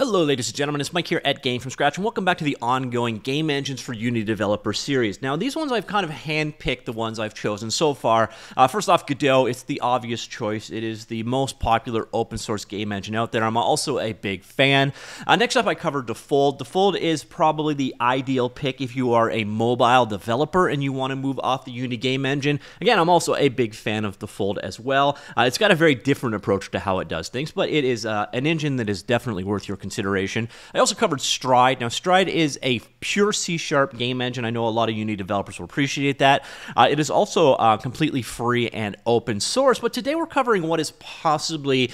Hello ladies and gentlemen, it's Mike here at Gamefromscratch, and welcome back to the ongoing Game Engines for Unity Developer series. Now these ones I've kind of handpicked the ones I've chosen so far. First off, Godot, it's the obvious choice. It is the most popular open source game engine out there. I'm also a big fan. Next up I covered Defold. Defold is probably the ideal pick if you are a mobile developer and you want to move off the Unity game engine. Again, I'm also a big fan of Defold as well. It's got a very different approach to how it does things, but it is an engine that is definitely worth your consideration. I also covered Stride. Now, Stride is a pure C# game engine. I know a lot of Unity developers will appreciate that. It is also completely free and open source, but today we're covering what is possibly,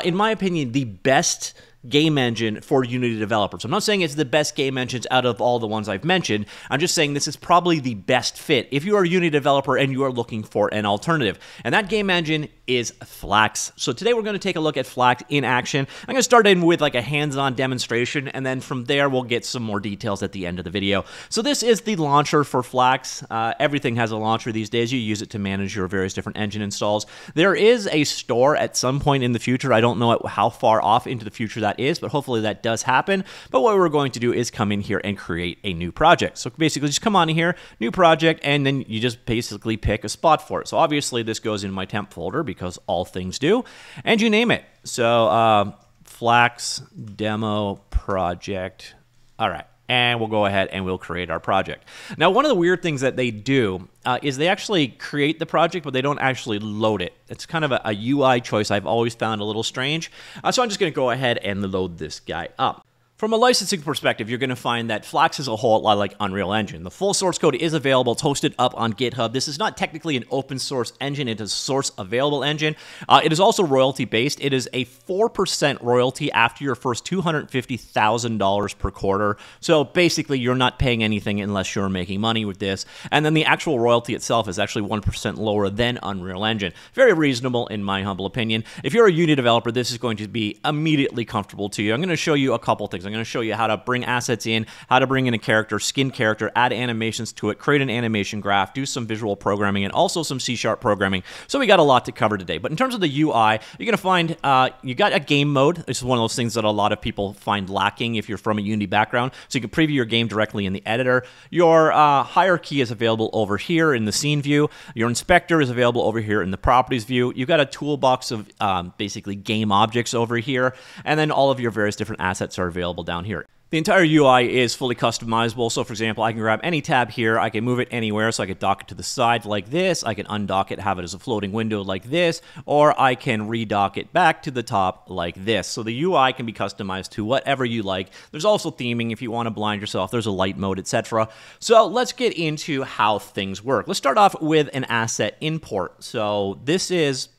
in my opinion, the best game engine for Unity developers. I'm not saying it's the best game engines out of all the ones I've mentioned. I'm just saying this is probably the best fit if you are a Unity developer and you are looking for an alternative. And that game engine is Flax. So today we're going to take a look at Flax in action. I'm going to start in with like a hands-on demonstration, and then from there we'll get some more details at the end of the video. So this is the launcher for Flax. Everything has a launcher these days. You use it to manage your various different engine installs. There is a store at some point in the future. I don't know how far off into the future that is, but hopefully that does happen. But what we're going to do is come in here and create a new project. So basically just come on in here, new project, and then you just basically pick a spot for it. So obviously this goes in my temp folder because all things do, and you name it. So Flax demo project. All right. And we'll go ahead and we'll create our project. Now, one of the weird things that they do is they actually create the project, but they don't actually load it. It's kind of a UI choice I've always found a little strange. So I'm just going to go ahead and load this guy up. From a licensing perspective, you're going to find that Flax is a whole lot like Unreal Engine. The full source code is available. It's hosted up on GitHub. This is not technically an open source engine. It is a source available engine. It is also royalty based. It is a 4% royalty after your first $250,000 per quarter. So basically, you're not paying anything unless you're making money with this. And then the actual royalty itself is actually 1% lower than Unreal Engine. Very reasonable in my humble opinion. If you're a Unity developer, this is going to be immediately comfortable to you. I'm going to show you a couple things. I'm going to show you how to bring assets in, how to bring in a character, skin character, add animations to it, create an animation graph, do some visual programming, and also some C# programming. So we got a lot to cover today. But in terms of the UI, you're going to find you got a game mode. This is one of those things that a lot of people find lacking if you're from a Unity background. So you can preview your game directly in the editor. Your hierarchy is available over here in the scene view. Your inspector is available over here in the properties view. You've got a toolbox of basically game objects over here. And then all of your various different assets are available down here. The entire UI is fully customizable. So for example, I can grab any tab here, I can move it anywhere, so I could dock it to the side like this, I can undock it, have it as a floating window like this, or I can redock it back to the top like this. So the UI can be customized to whatever you like. There's also theming if you want to blind yourself, there's a light mode, etc. So let's get into how things work. Let's start off with an asset import. So this is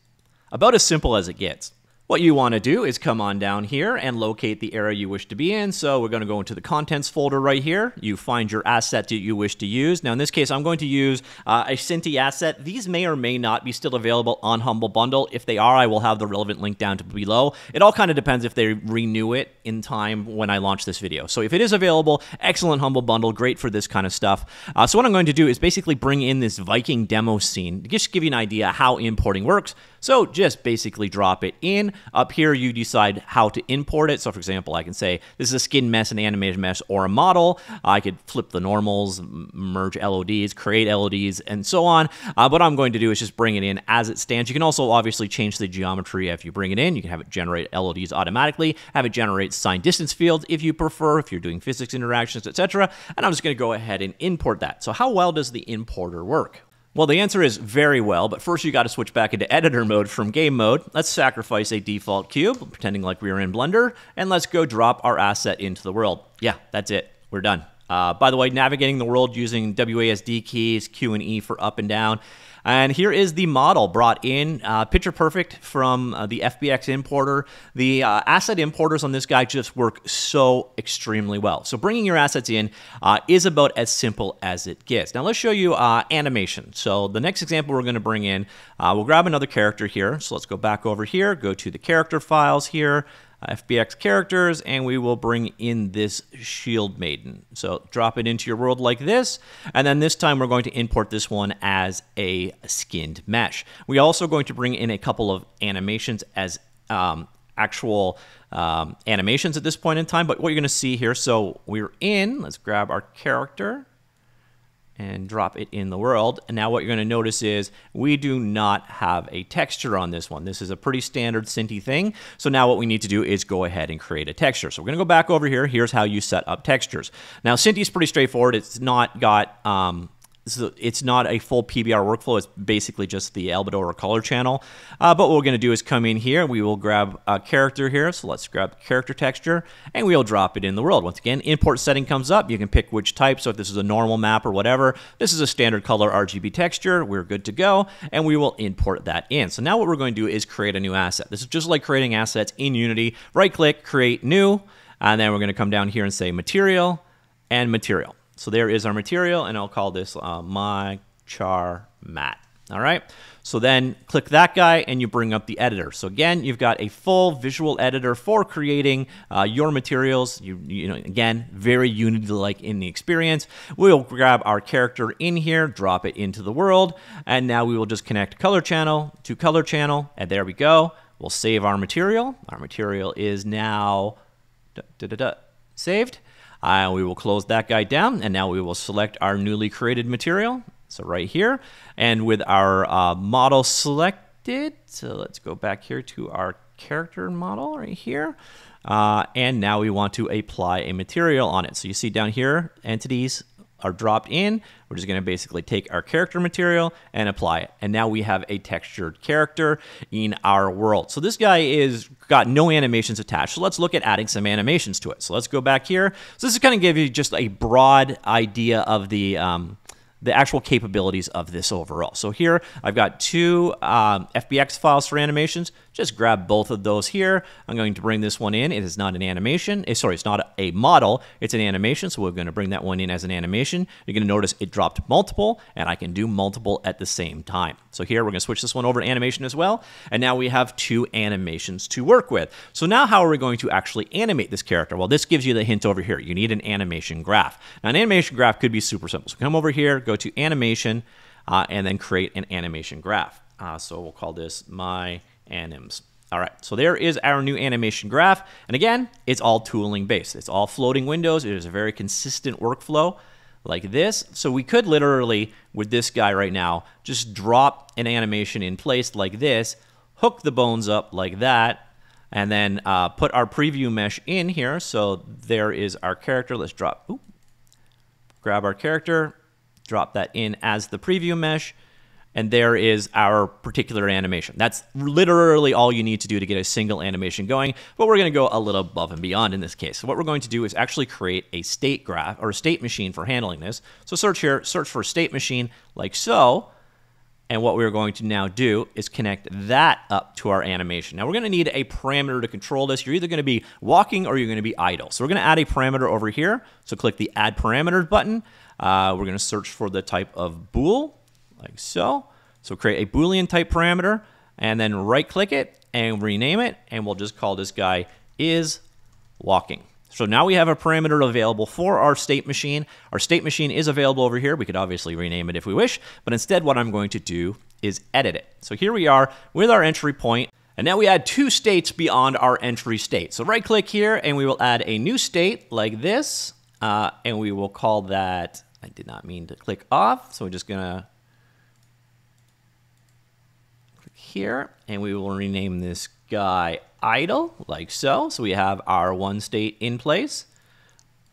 about as simple as it gets. What you want to do is come on down here and locate the area you wish to be in. So we're going to go into the contents folder right here. You find your asset that you wish to use. Now in this case, I'm going to use a Synty asset. These may or may not be still available on Humble Bundle. If they are, I will have the relevant link down below. It all kind of depends if they renew it in time when I launch this video. So if it is available, excellent Humble Bundle, great for this kind of stuff. So what I'm going to do is basically bring in this Viking demo scene to just give you an idea how importing works. So just basically drop it in. Up here, you decide how to import it. So for example, I can say this is a skin mesh, an animated mesh, or a model. I could flip the normals, merge LODs, create LODs, and so on. What I'm going to do is just bring it in as it stands. You can also obviously change the geometry if you bring it in. You can have it generate LODs automatically, have it generate sign distance fields if you prefer, if you're doing physics interactions, etc. And I'm just going to go ahead and import that. So how well does the importer work? Well, the answer is very well, but first you got to switch back into editor mode from game mode. Let's sacrifice a default cube, pretending like we were in Blender, and let's go drop our asset into the world. Yeah, that's it. We're done. By the way, navigating the world using WASD keys, Q and E for up and down. And here is the model brought in, picture perfect from the FBX importer. The asset importers on this guy just work so extremely well. So bringing your assets in is about as simple as it gets. Now let's show you animation. So the next example we're going to bring in, we'll grab another character here. So let's go back over here, go to the character files here. FBX characters, and we will bring in this shield maiden. So drop it into your world like this, and then this time we're going to import this one as a skinned mesh. We're also going to bring in a couple of animations as actual animations at this point in time. But what you're going to see here, so we're in, let's grab our character and drop it in the world. And now what you're going to notice is we do not have a texture on this one. This is a pretty standard Synty thing. So now what we need to do is go ahead and create a texture. So we're going to go back over here. Here's how you set up textures. Now Synty is pretty straightforward. It's not got so it's not a full PBR workflow. It's basically just the albedo or color channel. But what we're going to do is come in here. We will grab a character here. So let's grab character texture, and we'll drop it in the world. Once again, import setting comes up. You can pick which type. So if this is a normal map or whatever, this is a standard color RGB texture. We're good to go, and we will import that in. So now what we're going to do is create a new asset. This is just like creating assets in Unity. Right-click, create new, and then we're going to come down here and say material and material. So there is our material, and I'll call this my char mat. All right. So then click that guy, and you bring up the editor. So again, you've got a full visual editor for creating your materials. You know, again, very Unity-like in the experience. We'll grab our character in here, drop it into the world, and now we will just connect color channel to color channel, and there we go. We'll save our material. Our material is now saved. We will close that guy down, and now we will select our newly created material. So right here, and with our model selected, so let's go back here to our character model right here. And now we want to apply a material on it. So you see down here, entities are dropped in. We're just going to basically take our character material and apply it. And now we have a textured character in our world. So this guy is got no animations attached. So let's look at adding some animations to it. So let's go back here. So this is going to give you just a broad idea of the actual capabilities of this overall. So here I've got two FBX files for animations. Just grab both of those here. I'm going to bring this one in. It is not an animation. Sorry, it's not a model. It's an animation. So we're going to bring that one in as an animation. You're going to notice it dropped multiple, and I can do multiple at the same time. So here we're going to switch this one over to animation as well. And now we have two animations to work with. So now how are we going to actually animate this character? Well, this gives you the hint over here. You need an animation graph. Now an animation graph could be super simple. So come over here, go to animation, and then create an animation graph. So we'll call this my anims. All right, so there is our new animation graph. And again, it's all tooling based. It's all floating windows. It is a very consistent workflow like this. So we could literally, with this guy right now, just drop an animation in place like this, hook the bones up like that, and then put our preview mesh in here. So there is our character. Let's grab our character, drop that in as the preview mesh, and there is our particular animation. That's literally all you need to do to get a single animation going, but we're going to go a little above and beyond in this case. So what we're going to do is actually create a state graph or a state machine for handling this. So search here, search for state machine like so, and what we're going to now do is connect that up to our animation. Now we're going to need a parameter to control this. You're either going to be walking or you're going to be idle. So we're going to add a parameter over here. So click the Add Parameters button. We're going to search for the type of bool, like so. So create a Boolean type parameter, and then right click it and rename it, and we'll just call this guy is walking. So now we have a parameter available for our state machine. Our state machine is available over here. We could obviously rename it if we wish, but instead what I'm going to do is edit it. So here we are with our entry point, and now we add two states beyond our entry state. So right click here, and we will add a new state like this, and we will call that, I did not mean to click off, so we're just gonna click here, and we will rename this guy idle, like so. So we have our one state in place.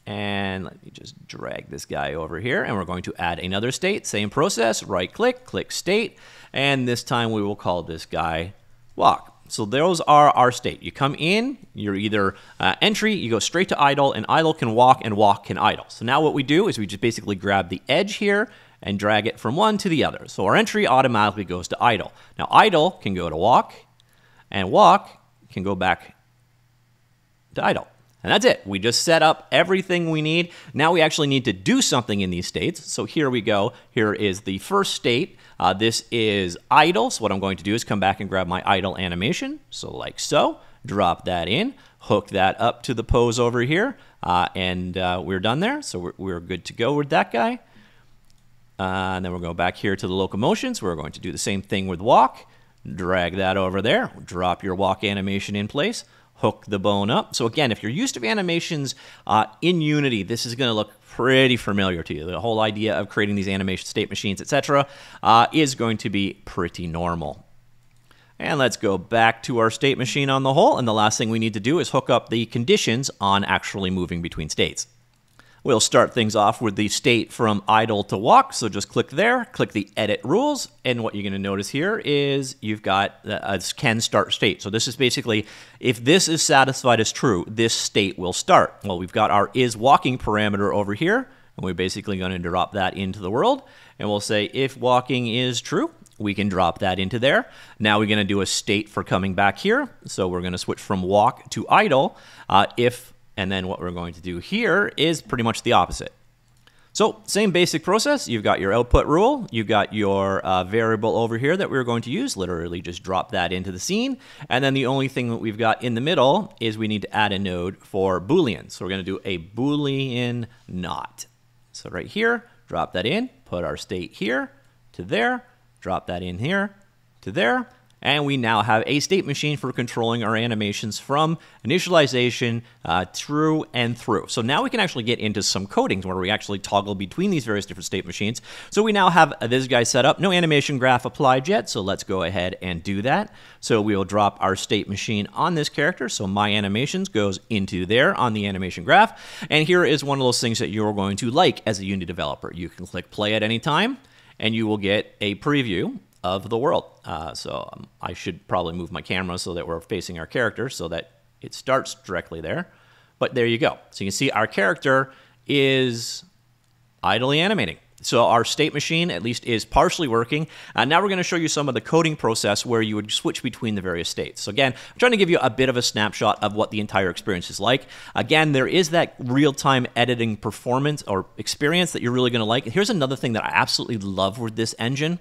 And let me just drag this guy over here, and we're going to add another state. Same process, right click, click state, and this time we will call this guy walk. So those are our state. You come in, you're either entry, you go straight to idle, and idle can walk, and walk can idle. So now what we do is we just basically grab the edge here and drag it from one to the other. So our entry automatically goes to idle. Now idle can go to walk, and walk can go back to idle. And that's it. We just set up everything we need. Now we actually need to do something in these states. So here we go. Here is the first state. This is idle. So what I'm going to do is come back and grab my idle animation. So like so, drop that in, hook that up to the pose over here, and we're done there. So we're good to go with that guy. And then we'll go back here to the locomotions. We're going to do the same thing with walk. drag that over there, drop your walk animation in place, hook the bone up. So again, if you're used to animations in Unity, this is going to look pretty familiar to you. The whole idea of creating these animation state machines, etc., is going to be pretty normal. And let's go back to our state machine on the whole, and the last thing we need to do is hook up the conditions on actually moving between states. We'll start things off with the state from idle to walk, so just click there, click the edit rules, and what you're going to notice here is you've got a can start state. So this is basically, if this is satisfied as true, this state will start. Well, we've got our is walking parameter over here, and we're basically going to drop that into the world, and we'll say if walking is true, we can drop that into there. Now we're going to do a state for coming back here, so we're going to switch from walk to idle and then what we're going to do here is pretty much the opposite. So same basic process. You've got your output rule. You've got your variable over here that we're going to use. Literally just drop that into the scene. And then the only thing that we've got in the middle is we need to add a node for Boolean. So we're going to do a Boolean not. So right here, drop that in, put our state here to there, drop that in here to there. And we now have a state machine for controlling our animations from initialization through and through. So now we can actually get into some coding where we actually toggle between these various different state machines. So we now have this guy set up. No animation graph applied yet, so let's go ahead and do that. So we will drop our state machine on this character. So my animations goes into there on the animation graph. And here is one of those things that you're going to like as a Unity developer. You can click play at any time, and you will get a preview of the world. I should probably move my camera so that we're facing our character so that it starts directly there. But there you go. So you can see our character is idly animating. So our state machine at least is partially working. Now we're going to show you some of the coding process where you would switch between the various states. So again, I'm trying to give you a bit of a snapshot of what the entire experience is like. Again, there is that real-time editing performance or experience that you're really going to like. Here's another thing that I absolutely love with this engine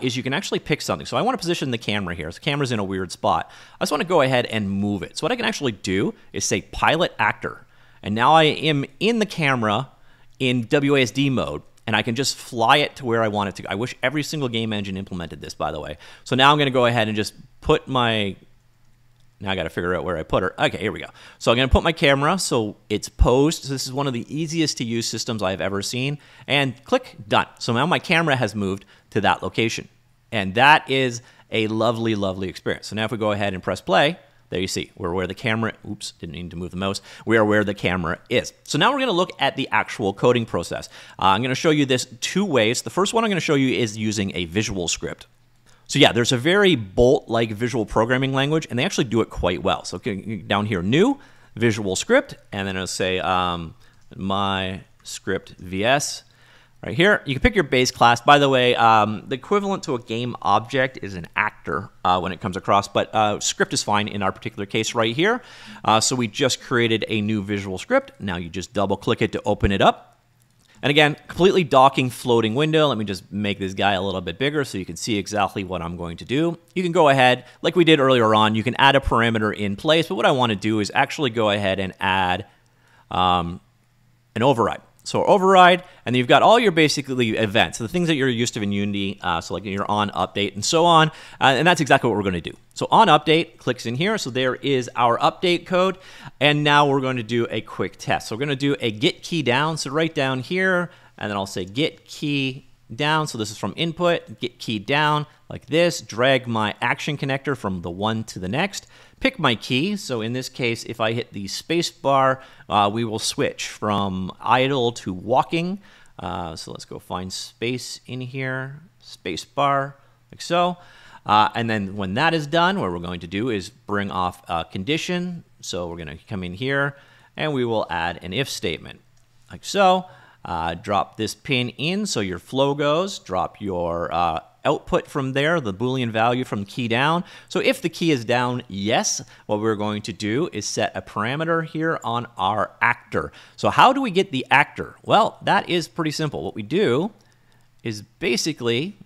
is you can actually pick something. So I want to position the camera here. So the camera's in a weird spot. I just want to go ahead and move it. So what I can actually do is say pilot actor. And now I am in the camera in WASD mode, and I can just fly it to where I want it to go. I wish every single game engine implemented this, by the way. So now I'm going to go ahead and just put my... Now I got to figure out where I put her. Okay, here we go. So I'm going to put my camera so it's posed. So this is one of the easiest to use systems I've ever seen. And click done. So now my camera has moved to that location. And that is a lovely, lovely experience. So now if we go ahead and press play, there you see, we're where the camera, oops, didn't need to move the mouse. We are where the camera is. So now we're going to look at the actual coding process. I'm going to show you this two ways. The first one I'm going to show you is using a visual script. So yeah, there's a very Bolt-like visual programming language, and they actually do it quite well. So down here, new, visual script, and then I'll say my script VS. Right here, you can pick your base class. By the way, the equivalent to a game object is an actor when it comes across, but script is fine in our particular case right here. So we just created a new visual script. Now you just double click it to open it up. And again, completely docking floating window. Let me just make this guy a little bit bigger so you can see exactly what I'm going to do. You can go ahead, like we did earlier on, you can add a parameter in place, but what I want to do is actually go ahead and add an override. So override, and then you've got all your basically events, the things that you're used to in Unity, so like your on update and so on, and that's exactly what we're going to do. So on update clicks in here, so there is our update code, and now we're going to do a quick test. So we're going to do a get key down, so right down here, and then I'll say get key down, so this is from input, get key down like this, drag my action connector from the one to the next, pick my key. So in this case, if I hit the space bar, we will switch from idle to walking. So let's go find space in here, space bar, like so. And then when that is done, what we're going to do is bring off a condition. So we're going to come in here, and we will add an if statement, like so. Drop this pin in so your flow goes, drop your output from there, the Boolean value from key down. So if the key is down, yes, what we're going to do is set a parameter here on our actor. So how do we get the actor? Well, that is pretty simple. What we do is basically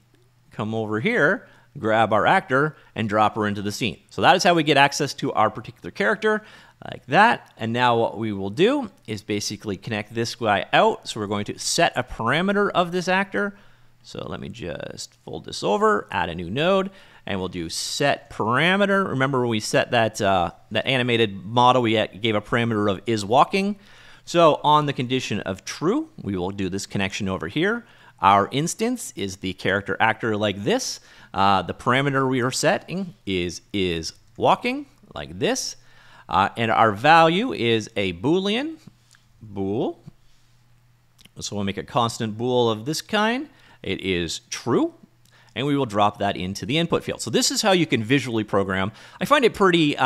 come over here, grab our actor, and drop her into the scene. So that is how we get access to our particular character, like that. And now what we will do is basically connect this guy out. So we're going to set a parameter of this actor. So let me just fold this over, add a new node, and we'll do set parameter. Remember when we set that, that animated model, we gave a parameter of is walking. So on the condition of true, we will do this connection over here. Our instance is the character actor like this. The parameter we are setting is walking like this. And our value is a Boolean, bool. So we'll make a constant bool of this kind. It is true. And we will drop that into the input field. So this is how you can visually program. I find it pretty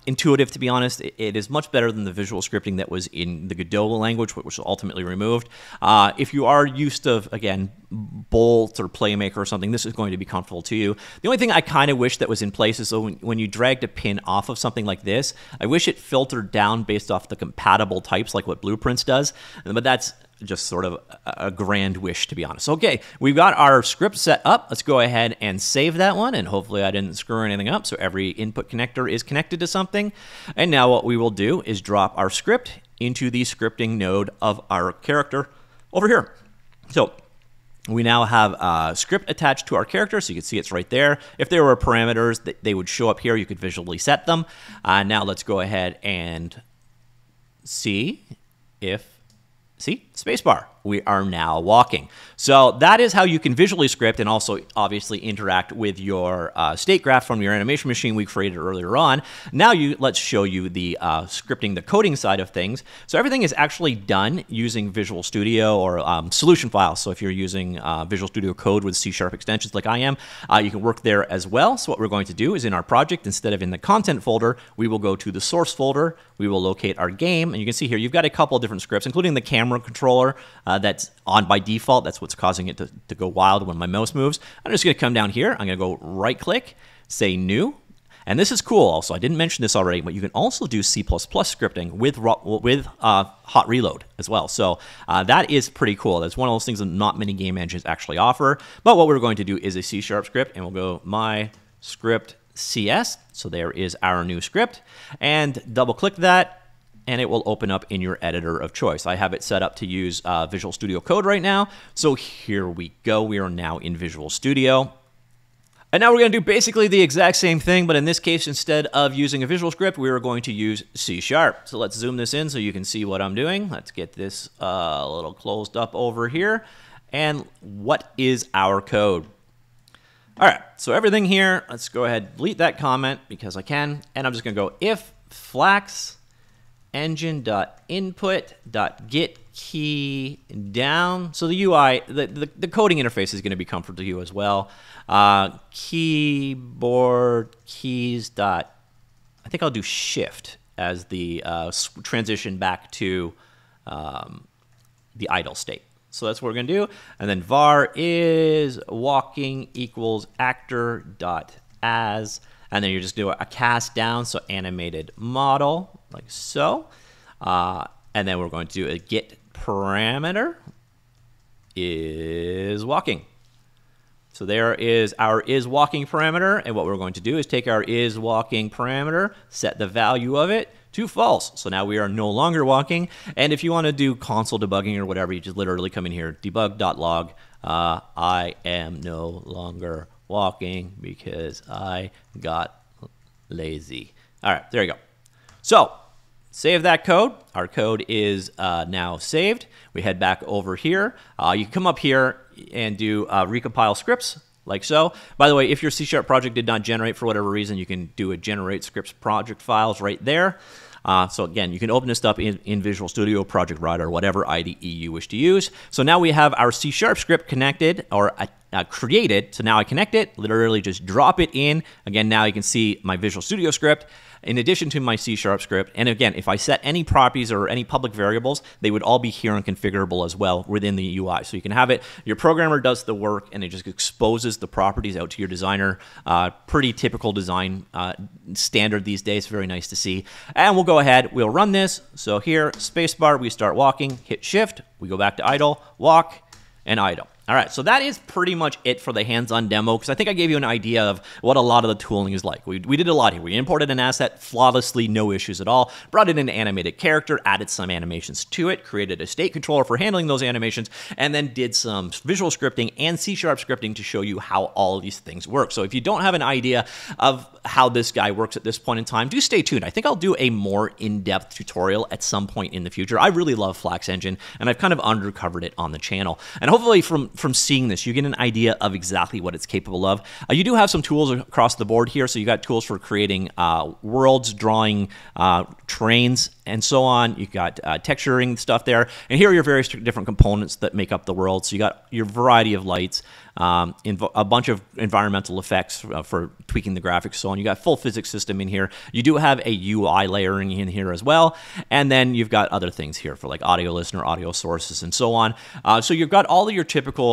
intuitive, to be honest. It is much better than the visual scripting that was in the Godot language, which was ultimately removed. If you are used to, again, Bolt or Playmaker or something, this is going to be comfortable to you. The only thing I kind of wish that was in place is so when you dragged a pin off of something like this, I wish it filtered down based off the compatible types like what Blueprints does. But that's just sort of a grand wish, to be honest. Okay, we've got our script set up. Let's go ahead and save that one, and hopefully I didn't screw anything up, so every input connector is connected to something. And now what we will do is drop our script into the scripting node of our character over here. So we now have a script attached to our character, so you can see it's right there. If there were parameters, they would show up here. You could visually set them. Now let's go ahead and see if see, spacebar. We are now walking. So that is how you can visually script and also obviously interact with your state graph from your animation machine we created earlier on. Now let's show you the scripting, the coding side of things. So everything is actually done using Visual Studio or solution files. So if you're using Visual Studio Code with C# extensions like I am, you can work there as well. So what we're going to do is in our project, instead of in the content folder, we will go to the source folder. We will locate our game. And you can see here, you've got a couple of different scripts, including the camera controller that's on by default. That's what's causing it to go wild when my mouse moves. I'm just going to come down here. I'm going to go right click, say new. And this is cool also. I didn't mention this already, but you can also do C++ scripting with hot reload as well. So that is pretty cool. That's one of those things that not many game engines actually offer. But what we're going to do is a C# script, and we'll go my script CS. So there is our new script. And double click that, and it will open up in your editor of choice. I have it set up to use Visual Studio Code right now. So here we go. We are now in Visual Studio. And now we're going to do basically the exact same thing, but in this case, instead of using a visual script, we are going to use C#. So let's zoom this in so you can see what I'm doing. Let's get this a little closed up over here. And what is our code? All right, so everything here, let's go ahead and delete that comment because I can. And I'm just going to go if Flax engine.input.get key down. So the UI, the coding interface is going to be comfortable to you as well. Keyboard keys dot, I think I'll do shift as the transition back to the idle state. So that's what we're going to do. And then var is walking equals actor dot as. And then you're just doing a cast down, so animated model, like so. And then we're going to do a get parameter is walking. So there is our is walking parameter. And what we're going to do is take our is walking parameter, set the value of it to false. So now we are no longer walking. And if you want to do console debugging or whatever, you just literally come in here, debug.log. I am no longer walking because I got lazy. All right, there you go. So save that code. Our code is now saved. We head back over here. You can come up here and do recompile scripts like so. By the way, if your C# project did not generate for whatever reason, you can do a generate scripts project files right there. So again, you can open this up in Visual Studio, Project Writer, whatever IDE you wish to use. So now we have our C# script connected or created. So now I connect it, literally just drop it in. Again, now you can see my Visual Studio script in addition to my C# script. And again, if I set any properties or any public variables, they would all be here and configurable as well within the UI. So you can have it, your programmer does the work and it just exposes the properties out to your designer. Pretty typical design standard these days, very nice to see. And we'll go ahead, we'll run this. So here, spacebar, we start walking, hit shift, we go back to idle, walk, and idle. All right, so that is pretty much it for the hands-on demo, because I think I gave you an idea of what a lot of the tooling is like. We did a lot here. We imported an asset flawlessly, no issues at all, brought in an animated character, added some animations to it, created a state controller for handling those animations, and then did some visual scripting and C# scripting to show you how all of these things work. So if you don't have an idea of how this guy works at this point in time, do stay tuned. I think I'll do a more in-depth tutorial at some point in the future. I really love Flax Engine, and I've kind of undercovered it on the channel. And hopefully from seeing this, you get an idea of exactly what it's capable of. You do have some tools across the board here. So you got tools for creating worlds, drawing terrains, and so on. You got texturing stuff there. And here are your various different components that make up the world. So you got your variety of lights, a bunch of environmental effects for tweaking the graphics, so on. You got full physics system in here. You do have a UI layering in here as well, and then you've got other things here for like audio listener, audio sources, and so on. So you've got all of your typical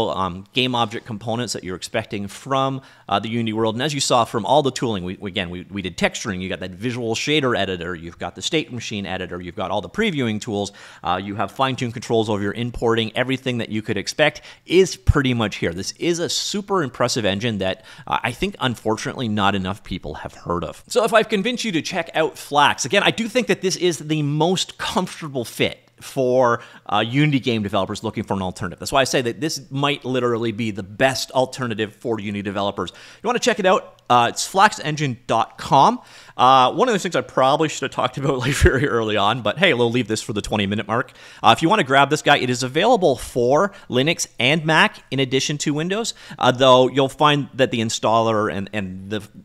game object components that you're expecting from the Unity world. And as you saw from all the tooling, we did texturing. You got that visual shader editor. You've got the state machine editor. You've got all the previewing tools. You have fine-tuned controls over your importing. Everything that you could expect is pretty much here. This is a super impressive engine that I think, unfortunately, not enough people have heard of. So if I've convinced you to check out Flax, again, I do think that this is the most comfortable fit for Unity game developers looking for an alternative. That's why I say that this might literally be the best alternative for Unity developers. You want to check it out? It's flaxengine.com. One of the things I probably should have talked about like very early on, but hey, we'll leave this for the 20-minute mark. If you want to grab this guy, it is available for Linux and Mac in addition to Windows, though you'll find that the installer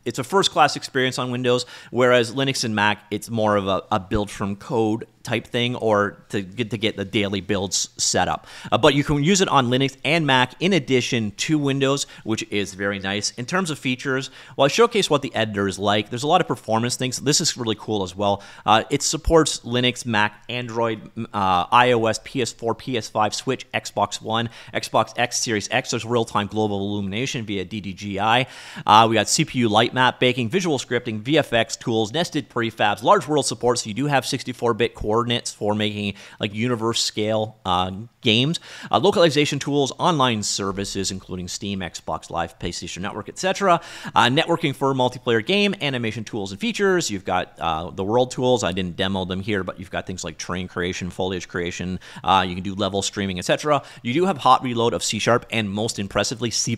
it's a first-class experience on Windows, whereas Linux and Mac, it's more of a build from code type thing, or to get the daily builds set up. But you can use it on Linux and Mac in addition to Windows, which is very nice. In terms of features, well, I showcase what the editor is like. There's a lot of performance things. This is really cool as well. It supports Linux, Mac, Android, iOS, PS4, PS5, Switch, Xbox One, Xbox X, Series X. There's real-time global illumination via DDGI. We got CPU light map baking, visual scripting, VFX tools, nested prefabs, large world support, so you do have 64-bit coordinates for making like universe scale games, localization tools, online services including Steam, Xbox Live, PlayStation Network, etc., networking for multiplayer game, animation tools and features. You've got the world tools. I didn't demo them here, but you've got things like terrain creation, foliage creation. You can do level streaming, etc. You do have hot reload of C# and most impressively C++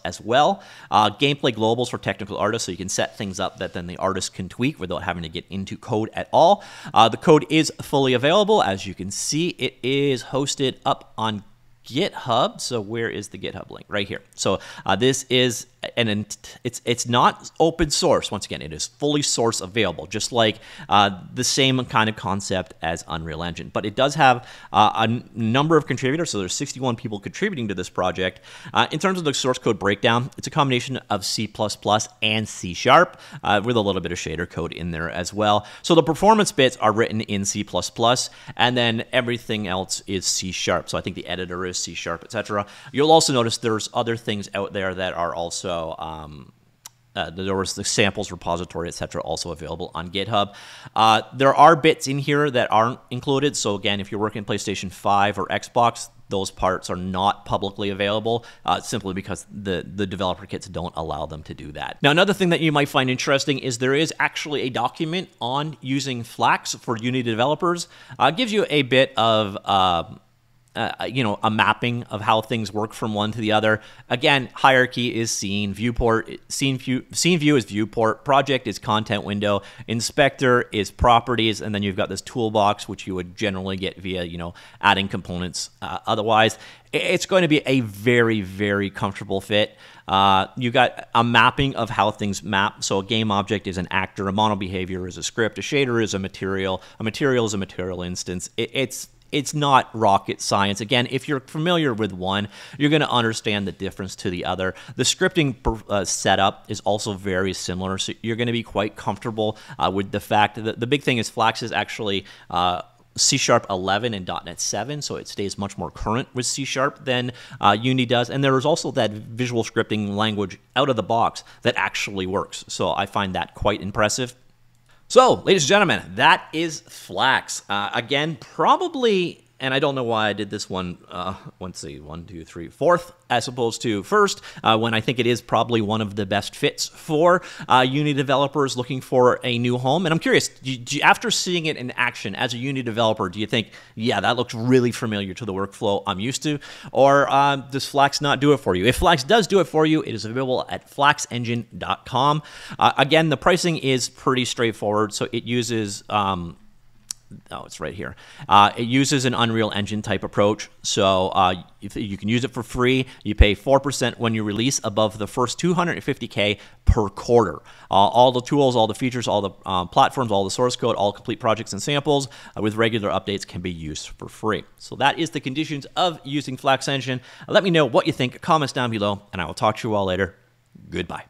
as well. Gameplay globals for technical artists, so you can set things up that then the artist can tweak without having to get into code at all. The code is fully available. As you can see, it is hosted up on GitHub. So where is the GitHub link? Right here. So this is it's not open source. Once again, it is fully source available, just like the same kind of concept as Unreal Engine. But it does have a number of contributors, so there's 61 people contributing to this project. In terms of the source code breakdown, it's a combination of C++ and C#, with a little bit of shader code in there as well. So the performance bits are written in C++, and then everything else is C#. So I think the editor is C#, etc. You'll also notice there's other things out there that are also there was the samples repository, etc., also available on GitHub. There are bits in here that aren't included. So again, if you're working PlayStation 5 or Xbox, those parts are not publicly available simply because the developer kits don't allow them to do that. Now, another thing that you might find interesting is there is actually a document on using Flax for Unity developers. It gives you a bit of a mapping of how things work from one to the other. Again, hierarchy is scene, viewport, scene view is viewport, project is content window, inspector is properties, and then you've got this toolbox, which you would generally get via, adding components. Otherwise, it's going to be a very, very comfortable fit. You got a mapping of how things map. So a game object is an actor, a mono behavior is a script, a shader is a material is a material instance. It's not rocket science. Again, if you're familiar with one, you're going to understand the difference to the other. The scripting setup is also very similar, so you're going to be quite comfortable with the fact that the big thing is Flax is actually C# 11 and .NET 7, so it stays much more current with C# than Unity does. And there is also that visual scripting language out of the box that actually works. So I find that quite impressive. So, ladies and gentlemen, that is Flax. Again, probably And I don't know why I did this one, let's see, 1, 2, 3, fourth, as opposed to first, when I think it is probably one of the best fits for Unity developers looking for a new home. And I'm curious, after seeing it in action as a Unity developer, do you think, yeah, that looks really familiar to the workflow I'm used to? Or does Flax not do it for you? If Flax does do it for you, it is available at flaxengine.com. Again, the pricing is pretty straightforward, so it uses... oh, it's right here. It uses an Unreal Engine type approach. So if you can use it for free. You pay 4% when you release above the first 250K per quarter. All the tools, all the features, all the platforms, all the source code, all complete projects and samples with regular updates can be used for free. So that is the conditions of using Flax Engine. Let me know what you think. Comments down below, and I will talk to you all later. Goodbye.